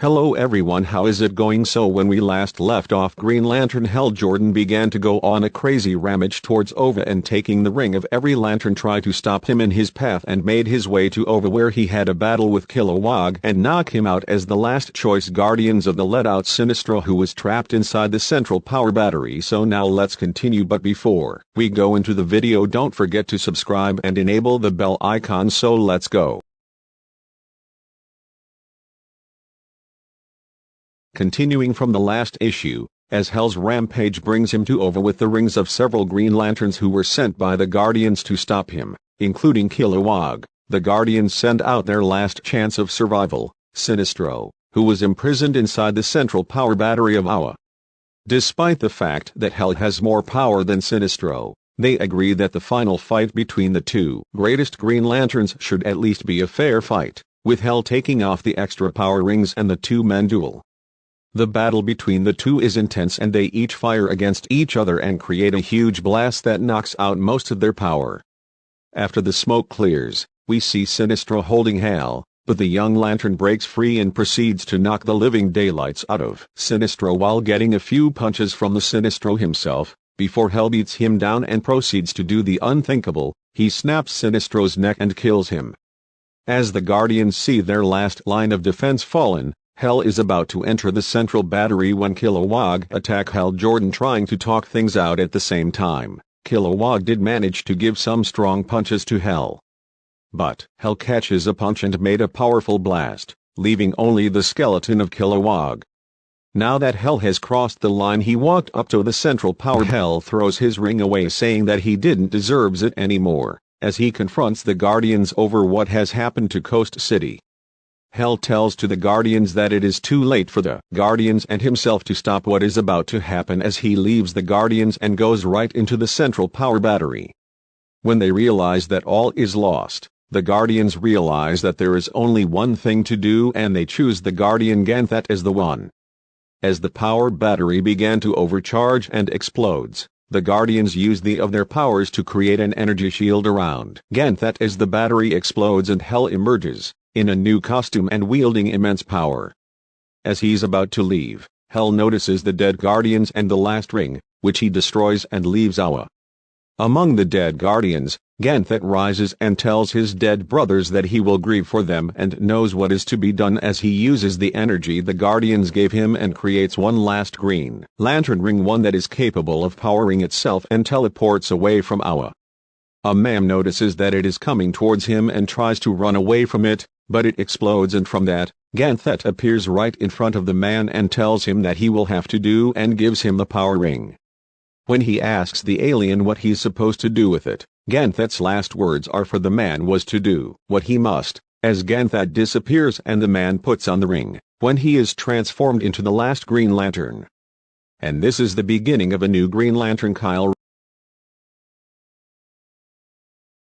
Hello everyone, how is it going? So when we last left off, Green Lantern Hal Jordan began to go on a crazy rampage towards Ova, and taking the ring of every lantern tried to stop him in his path and made his way to Ova, where he had a battle with Kilowog and knock him out as the last choice guardians of the let out Sinestro, who was trapped inside the central power battery. So now let's continue, but before we go into the video, don't forget to subscribe and enable the bell icon. So let's go. Continuing from the last issue, as Hal's rampage brings him to Ova with the rings of several Green Lanterns who were sent by the Guardians to stop him, including Kilowog, the Guardians send out their last chance of survival, Sinestro, who was imprisoned inside the central power battery of Ova. Despite the fact that Hal has more power than Sinestro, they agree that the final fight between the two greatest Green Lanterns should at least be a fair fight, with Hal taking off the extra power rings and the two-man duel. The battle between the two is intense, and they each fire against each other and create a huge blast that knocks out most of their power. After the smoke clears, we see Sinestro holding Hal, but the young lantern breaks free and proceeds to knock the living daylights out of Sinestro while getting a few punches from the Sinestro himself. Before Hal beats him down and proceeds to do the unthinkable, he snaps Sinestro's neck and kills him. As the Guardians see their last line of defense fallen, Hal is about to enter the central battery when Kilowog attack Hal Jordan, trying to talk things out at the same time. Kilowog did manage to give some strong punches to Hal, but Hal catches a punch and made a powerful blast, leaving only the skeleton of Kilowog. Now that Hal has crossed the line, he walked up to the central power. Hal throws his ring away, saying that he didn't deserve it anymore, as he confronts the Guardians over what has happened to Coast City. Hal tells to the Guardians that it is too late for the Guardians and himself to stop what is about to happen, as he leaves the Guardians and goes right into the central power battery. When they realize that all is lost, the Guardians realize that there is only one thing to do, and they choose the Guardian Ganthet as the one. As the power battery began to overcharge and explodes, the Guardians use of their powers to create an energy shield around Ganthet as the battery explodes and Hal emerges in a new costume and wielding immense power. As he's about to leave, Hal notices the dead Guardians and the last ring, which he destroys and leaves Ova. Among the dead Guardians, Ganthet rises and tells his dead brothers that he will grieve for them and knows what is to be done, as he uses the energy the Guardians gave him and creates one last Green Lantern ring, one that is capable of powering itself, and teleports away from Ova. A man notices that it is coming towards him and tries to run away from it, but it explodes, and from that, Ganthet appears right in front of the man and tells him that he will have to do and gives him the power ring. When he asks the alien what he's supposed to do with it, Ganthet's last words are for the man was to do what he must, as Ganthet disappears and the man puts on the ring, when he is transformed into the last Green Lantern. And this is the beginning of a new Green Lantern. Kyle